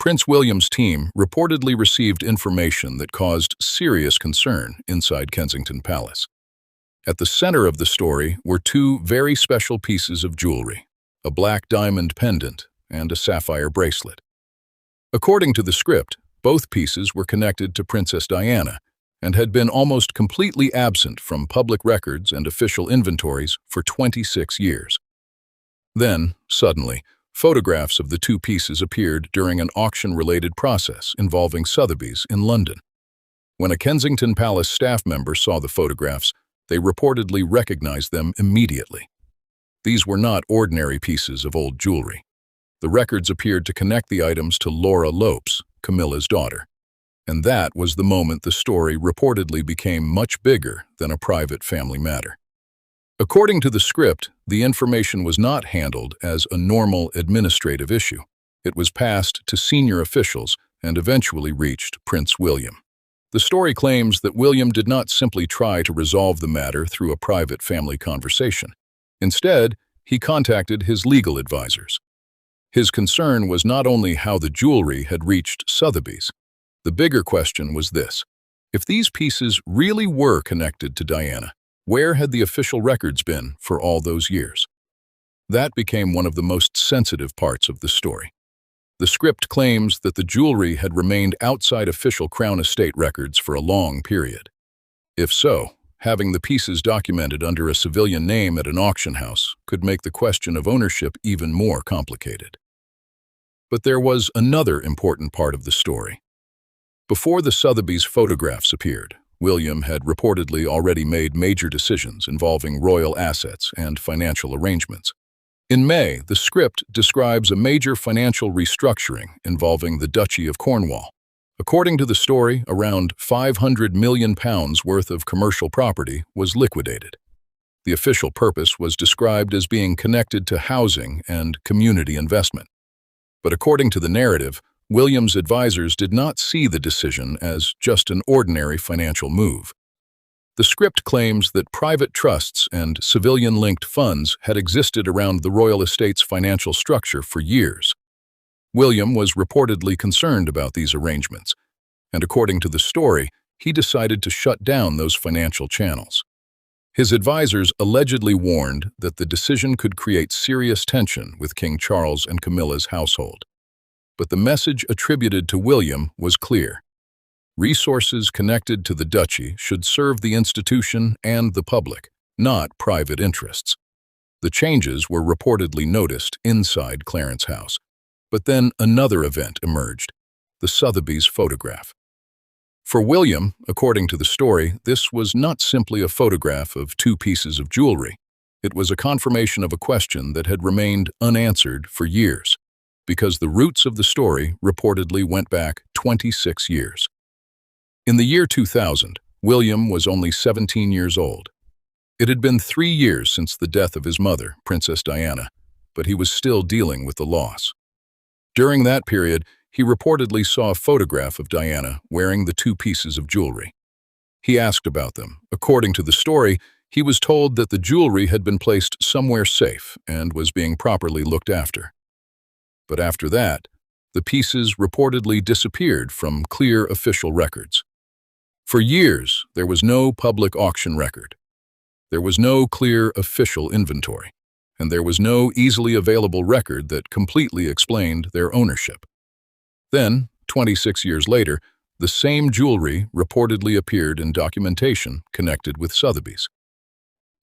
Prince William's team reportedly received information that caused serious concern inside Kensington Palace. At the center of the story were two very special pieces of jewelry, a black diamond pendant and a sapphire bracelet. According to the script, both pieces were connected to Princess Diana and had been almost completely absent from public records and official inventories for 26 years. Then, suddenly, photographs of the two pieces appeared during an auction-related process involving Sotheby's in London. When a Kensington Palace staff member saw the photographs, they reportedly recognized them immediately. These were not ordinary pieces of old jewelry. The records appeared to connect the items to Laura Lopes, Camilla's daughter. And that was the moment the story reportedly became much bigger than a private family matter. According to the script, the information was not handled as a normal administrative issue. It was passed to senior officials and eventually reached Prince William. The story claims that William did not simply try to resolve the matter through a private family conversation. Instead, he contacted his legal advisors. His concern was not only how the jewelry had reached Sotheby's. The bigger question was this: if these pieces really were connected to Diana, where had the official records been for all those years? That became one of the most sensitive parts of the story. The script claims that the jewelry had remained outside official Crown Estate records for a long period. If so, having the pieces documented under a civilian name at an auction house could make the question of ownership even more complicated. But there was another important part of the story. Before the Sotheby's photographs appeared, William had reportedly already made major decisions involving royal assets and financial arrangements. In May, the script describes a major financial restructuring involving the Duchy of Cornwall. According to the story, around £500 million worth of commercial property was liquidated. The official purpose was described as being connected to housing and community investment. But according to the narrative, William's advisors did not see the decision as just an ordinary financial move. The script claims that private trusts and civilian-linked funds had existed around the royal estate's financial structure for years. William was reportedly concerned about these arrangements, and according to the story, he decided to shut down those financial channels. His advisors allegedly warned that the decision could create serious tension with King Charles and Camilla's household. But the message attributed to William was clear. Resources connected to the duchy should serve the institution and the public, not private interests. The changes were reportedly noticed inside Clarence House. But then another event emerged: the Sotheby's photograph. For William, according to the story, this was not simply a photograph of two pieces of jewelry. It was a confirmation of a question that had remained unanswered for years, because the roots of the story reportedly went back 26 years. In the year 2000, William was only 17 years old. It had been 3 years since the death of his mother, Princess Diana, but he was still dealing with the loss. During that period, he reportedly saw a photograph of Diana wearing the two pieces of jewelry. He asked about them. According to the story, he was told that the jewelry had been placed somewhere safe and was being properly looked after. But after that, the pieces reportedly disappeared from clear official records. For years, there was no public auction record. There was no clear official inventory, and there was no easily available record that completely explained their ownership. Then, 26 years later, the same jewelry reportedly appeared in documentation connected with Sotheby's.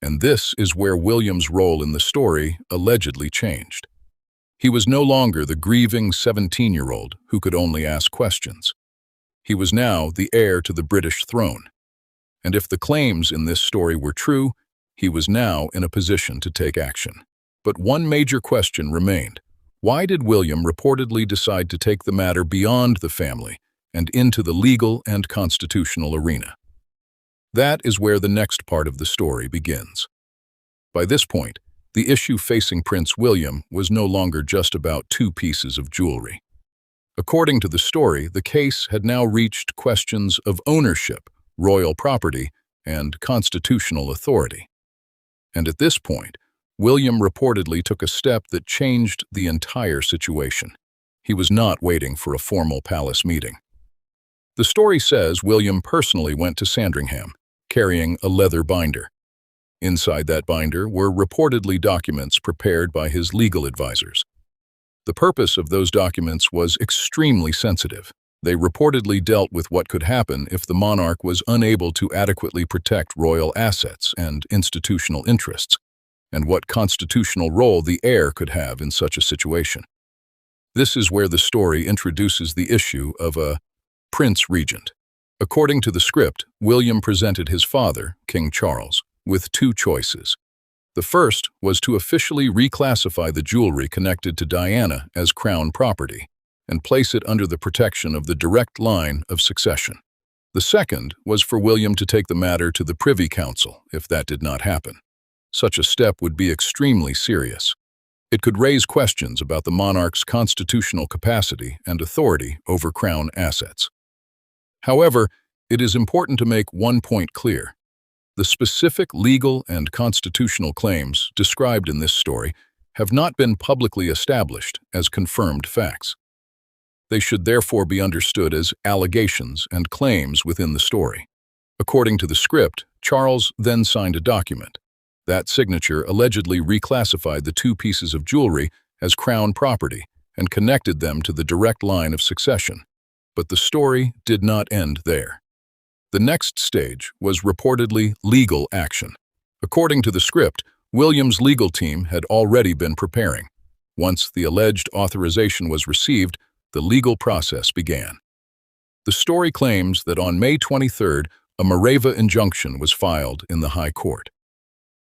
And this is where William's role in the story allegedly changed. He was no longer the grieving 17-year-old who could only ask questions. He was now the heir to the British throne. And if the claims in this story were true, he was now in a position to take action. But one major question remained. Why did William reportedly decide to take the matter beyond the family and into the legal and constitutional arena? That is where the next part of the story begins. By this point, the issue facing Prince William was no longer just about two pieces of jewelry. According to the story, the case had now reached questions of ownership, royal property, and constitutional authority. And at this point, William reportedly took a step that changed the entire situation. He was not waiting for a formal palace meeting. The story says William personally went to Sandringham, carrying a leather binder. Inside that binder were reportedly documents prepared by his legal advisors. The purpose of those documents was extremely sensitive. They reportedly dealt with what could happen if the monarch was unable to adequately protect royal assets and institutional interests, and what constitutional role the heir could have in such a situation. This is where the story introduces the issue of a prince regent. According to the script, William presented his father, King Charles, with two choices. The first was to officially reclassify the jewelry connected to Diana as crown property and place it under the protection of the direct line of succession. The second was for William to take the matter to the Privy Council if that did not happen. Such a step would be extremely serious. It could raise questions about the monarch's constitutional capacity and authority over crown assets. However, it is important to make one point clear. The specific legal and constitutional claims described in this story have not been publicly established as confirmed facts. They should therefore be understood as allegations and claims within the story. According to the script, Charles then signed a document. That signature allegedly reclassified the two pieces of jewelry as crown property and connected them to the direct line of succession. But the story did not end there. The next stage was reportedly legal action. According to the script, William's legal team had already been preparing. Once the alleged authorization was received, the legal process began. The story claims that on May 23rd, a Mareva injunction was filed in the High Court.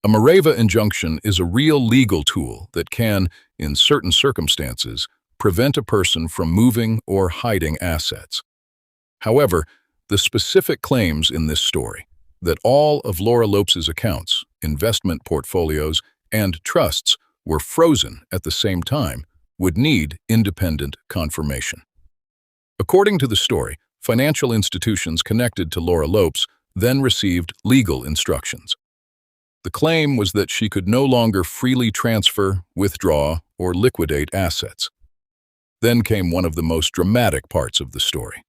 A Mareva injunction is a real legal tool that can, in certain circumstances, prevent a person from moving or hiding assets. However, the specific claims in this story, that all of Laura Lopes's accounts, investment portfolios, and trusts were frozen at the same time, would need independent confirmation. According to the story, financial institutions connected to Laura Lopes then received legal instructions. The claim was that she could no longer freely transfer, withdraw, or liquidate assets. Then came one of the most dramatic parts of the story.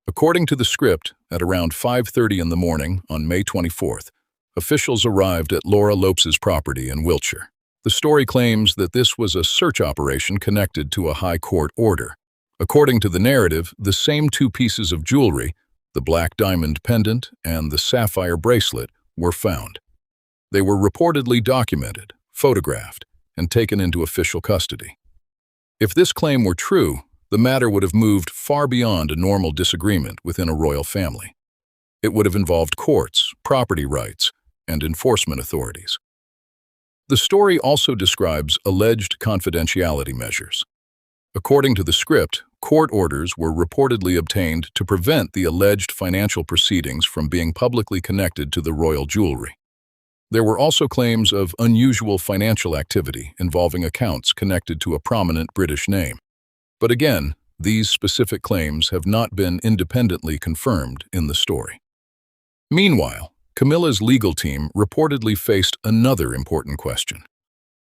According to the script, at around 5:30 in the morning on May 24th, officials arrived at Laura Lopes's property in Wiltshire. The story claims that this was a search operation connected to a high court order. According to the narrative, the same two pieces of jewelry, the black diamond pendant and the sapphire bracelet, were found. They were reportedly documented, photographed, and taken into official custody. If this claim were true, the matter would have moved far beyond a normal disagreement within a royal family. It would have involved courts, property rights, and enforcement authorities. The story also describes alleged confidentiality measures. According to the script, court orders were reportedly obtained to prevent the alleged financial proceedings from being publicly connected to the royal jewelry. There were also claims of unusual financial activity involving accounts connected to a prominent British name. But again, these specific claims have not been independently confirmed in the story. Meanwhile, Camilla's legal team reportedly faced another important question.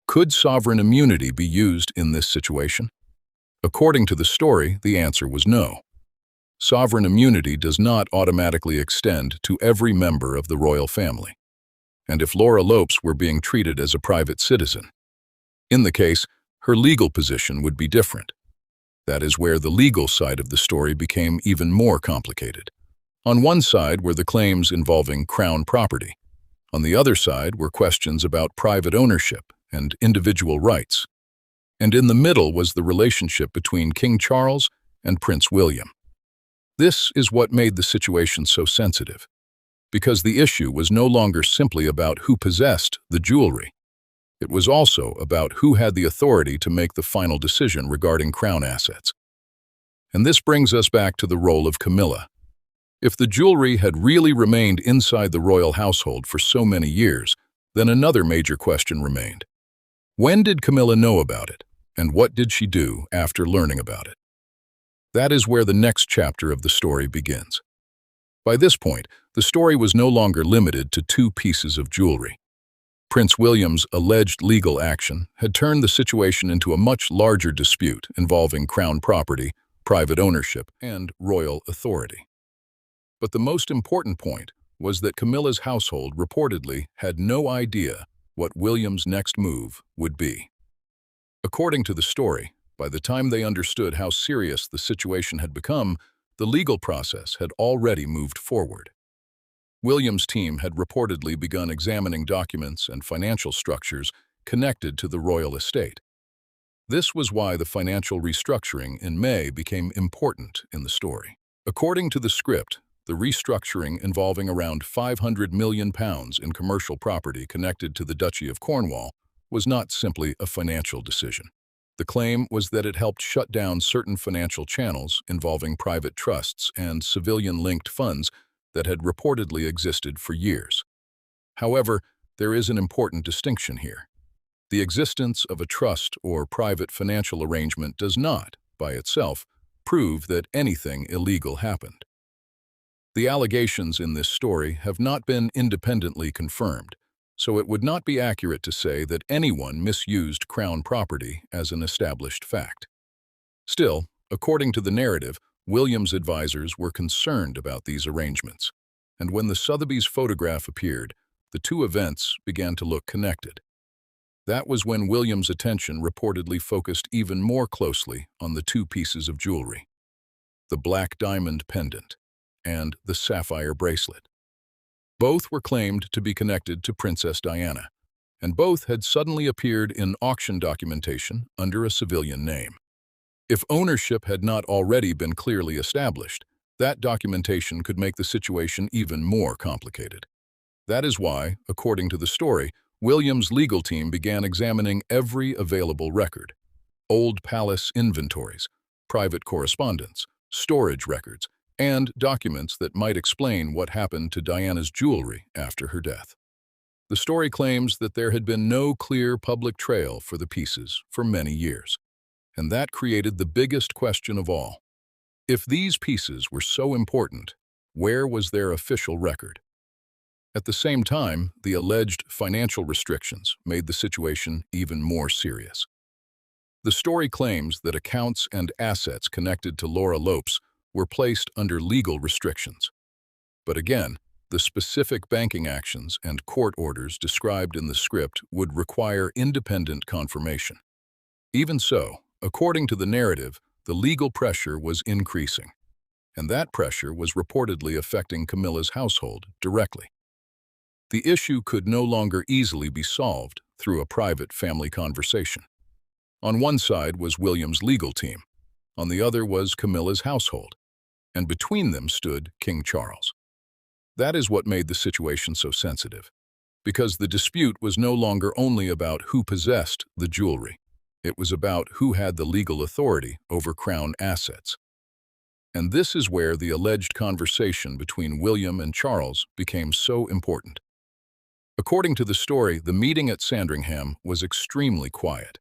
Could sovereign immunity be used in this situation? According to the story, the answer was no. Sovereign immunity does not automatically extend to every member of the royal family. And if Laura Lopes were being treated as a private citizen, in the case, her legal position would be different. That is where the legal side of the story became even more complicated. On one side were the claims involving crown property. On the other side were questions about private ownership and individual rights. And in the middle was the relationship between King Charles and Prince William. This is what made the situation so sensitive, because the issue was no longer simply about who possessed the jewelry. It was also about who had the authority to make the final decision regarding crown assets. And this brings us back to the role of Camilla. If the jewelry had really remained inside the royal household for so many years, then another major question remained. When did Camilla know about it, and what did she do after learning about it? That is where the next chapter of the story begins. By this point, the story was no longer limited to two pieces of jewelry. Prince William's alleged legal action had turned the situation into a much larger dispute involving crown property, private ownership, and royal authority. But the most important point was that Camilla's household reportedly had no idea what William's next move would be. According to the story, by the time they understood how serious the situation had become, the legal process had already moved forward. William's team had reportedly begun examining documents and financial structures connected to the royal estate. This was why the financial restructuring in May became important in the story. According to the script, the restructuring involving around £500 million in commercial property connected to the Duchy of Cornwall was not simply a financial decision. The claim was that it helped shut down certain financial channels involving private trusts and civilian-linked funds that had reportedly existed for years. However, there is an important distinction here. The existence of a trust or private financial arrangement does not, by itself, prove that anything illegal happened. The allegations in this story have not been independently confirmed, so it would not be accurate to say that anyone misused crown property as an established fact. Still, according to the narrative, William's advisors were concerned about these arrangements, and when the Sotheby's photograph appeared, the two events began to look connected. That was when William's attention reportedly focused even more closely on the two pieces of jewelry, the black diamond pendant and the sapphire bracelet. Both were claimed to be connected to Princess Diana, and both had suddenly appeared in auction documentation under a civilian name. If ownership had not already been clearly established, that documentation could make the situation even more complicated. That is why, according to the story, William's legal team began examining every available record: old palace inventories, private correspondence, storage records, and documents that might explain what happened to Diana's jewelry after her death. The story claims that there had been no clear public trail for the pieces for many years, and that created the biggest question of all. If these pieces were so important, where was their official record? At the same time, the alleged financial restrictions made the situation even more serious. The story claims that accounts and assets connected to Laura Lopes were placed under legal restrictions. But again, the specific banking actions and court orders described in the script would require independent confirmation. Even so, according to the narrative, the legal pressure was increasing, and that pressure was reportedly affecting Camilla's household directly. The issue could no longer easily be solved through a private family conversation. On one side was William's legal team, on the other was Camilla's household, and between them stood King Charles. That is what made the situation so sensitive, because the dispute was no longer only about who possessed the jewelry. It was about who had the legal authority over crown assets. And this is where the alleged conversation between William and Charles became so important. According to the story, the meeting at Sandringham was extremely quiet.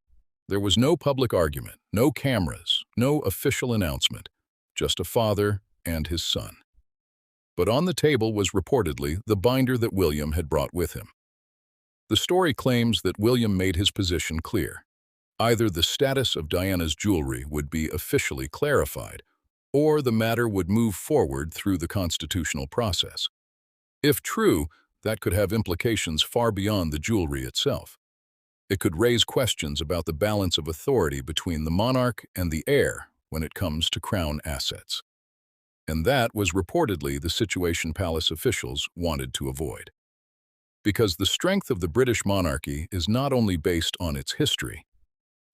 There was no public argument, no cameras, no official announcement, just a father and his son. But on the table was reportedly the binder that William had brought with him. The story claims that William made his position clear. Either the status of Diana's jewelry would be officially clarified, or the matter would move forward through the constitutional process. If true, that could have implications far beyond the jewelry itself. It could raise questions about the balance of authority between the monarch and the heir when it comes to crown assets. And that was reportedly the situation palace officials wanted to avoid. Because the strength of the British monarchy is not only based on its history,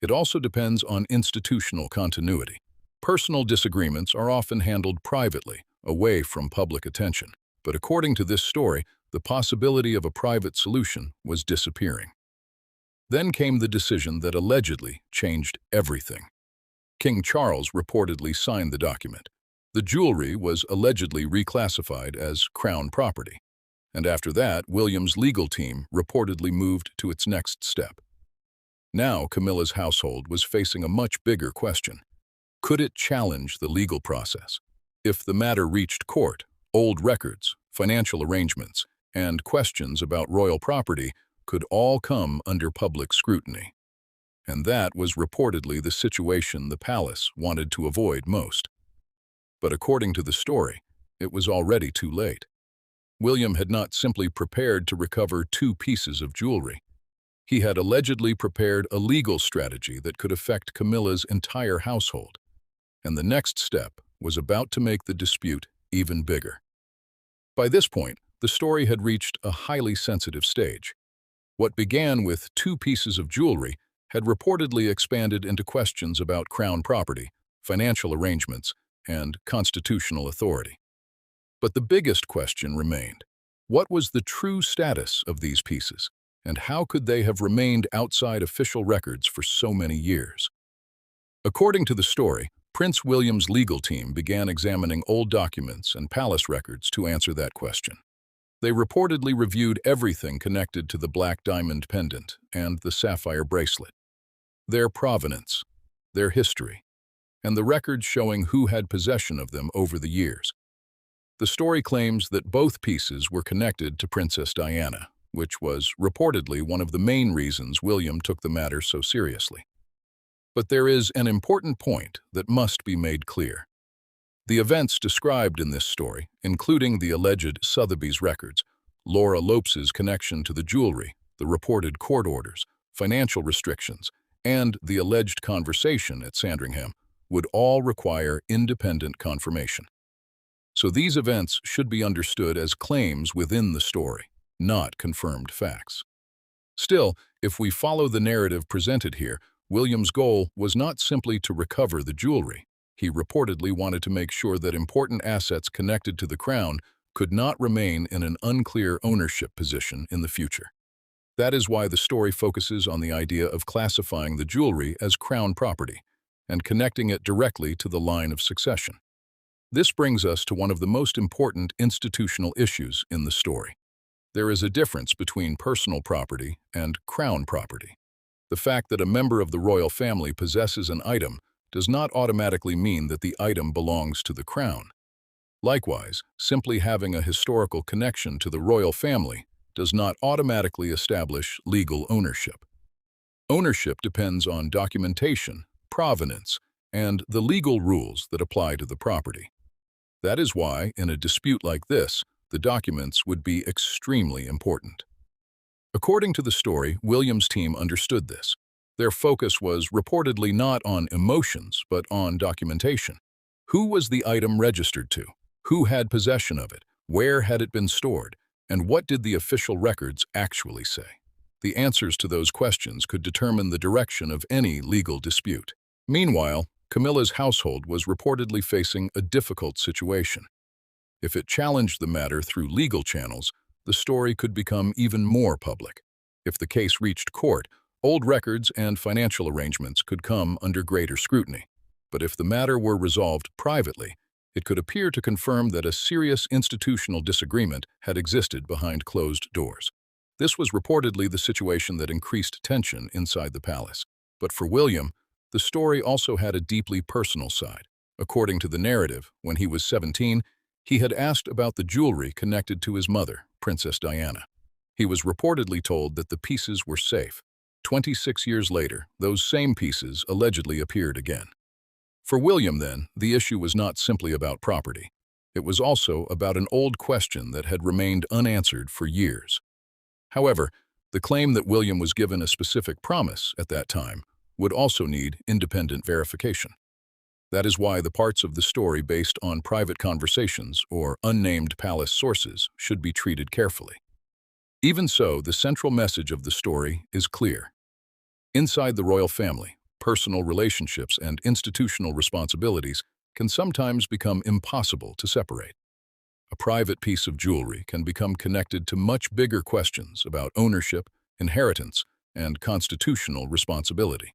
it also depends on institutional continuity. Personal disagreements are often handled privately, away from public attention. But according to this story, the possibility of a private solution was disappearing. Then came the decision that allegedly changed everything. King Charles reportedly signed the document. The jewelry was allegedly reclassified as crown property, and after that, William's legal team reportedly moved to its next step. Now, Camilla's household was facing a much bigger question. Could it challenge the legal process? If the matter reached court, old records, financial arrangements, and questions about royal property could all come under public scrutiny. And that was reportedly the situation the palace wanted to avoid most. But according to the story, it was already too late. William had not simply prepared to recover 2 pieces of jewelry. He had allegedly prepared a legal strategy that could affect Camilla's entire household. And the next step was about to make the dispute even bigger. By this point, the story had reached a highly sensitive stage. What began with 2 pieces of jewelry had reportedly expanded into questions about crown property, financial arrangements, and constitutional authority. But the biggest question remained. What was the true status of these pieces, and how could they have remained outside official records for so many years? According to the story, Prince William's legal team began examining old documents and palace records to answer that question. They reportedly reviewed everything connected to the black diamond pendant and the sapphire bracelet, their provenance, their history, and the records showing who had possession of them over the years. The story claims that both pieces were connected to Princess Diana, which was reportedly one of the main reasons William took the matter so seriously. But there is an important point that must be made clear. The events described in this story, including the alleged Sotheby's records, Laura Lopes's connection to the jewelry, the reported court orders, financial restrictions, and the alleged conversation at Sandringham, would all require independent confirmation. So these events should be understood as claims within the story, not confirmed facts. Still, if we follow the narrative presented here, William's goal was not simply to recover the jewelry. He reportedly wanted to make sure that important assets connected to the crown could not remain in an unclear ownership position in the future. That is why the story focuses on the idea of classifying the jewelry as crown property and connecting it directly to the line of succession. This brings us to one of the most important institutional issues in the story. There is a difference between personal property and crown property. The fact that a member of the royal family possesses an item does not automatically mean that the item belongs to the crown. Likewise, simply having a historical connection to the royal family does not automatically establish legal ownership. Ownership depends on documentation, provenance, and the legal rules that apply to the property. That is why, in a dispute like this, the documents would be extremely important. According to the story, William's team understood this. Their focus was reportedly not on emotions, but on documentation. Who was the item registered to? Who had possession of it? Where had it been stored? And what did the official records actually say? The answers to those questions could determine the direction of any legal dispute. Meanwhile, Camilla's household was reportedly facing a difficult situation. If it challenged the matter through legal channels, the story could become even more public. If the case reached court, old records and financial arrangements could come under greater scrutiny. But if the matter were resolved privately, it could appear to confirm that a serious institutional disagreement had existed behind closed doors. This was reportedly the situation that increased tension inside the palace. But for William, the story also had a deeply personal side. According to the narrative, when he was 17, he had asked about the jewelry connected to his mother, Princess Diana. He was reportedly told that the pieces were safe. 26 years later, those same pieces allegedly appeared again. For William, then, the issue was not simply about property. It was also about an old question that had remained unanswered for years. However, the claim that William was given a specific promise at that time would also need independent verification. That is why the parts of the story based on private conversations or unnamed palace sources should be treated carefully. Even so, the central message of the story is clear. Inside the royal family, personal relationships and institutional responsibilities can sometimes become impossible to separate. A private piece of jewelry can become connected to much bigger questions about ownership, inheritance, and constitutional responsibility.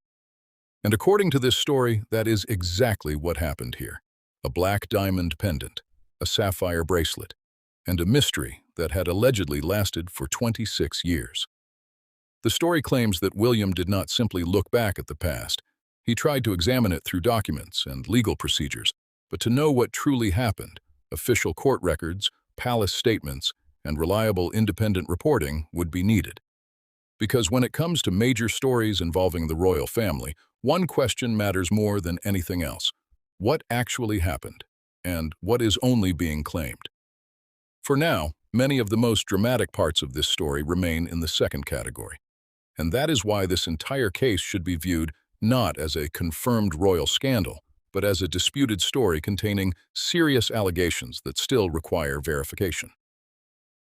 And according to this story, that is exactly what happened here. A black diamond pendant, a sapphire bracelet, and a mystery that had allegedly lasted for 26 years. The story claims that William did not simply look back at the past. He tried to examine it through documents and legal procedures, but to know what truly happened, official court records, palace statements, and reliable independent reporting would be needed. Because when it comes to major stories involving the royal family, one question matters more than anything else. What actually happened? And what is only being claimed? For now, many of the most dramatic parts of this story remain in the second category. And that is why this entire case should be viewed not as a confirmed royal scandal, but as a disputed story containing serious allegations that still require verification.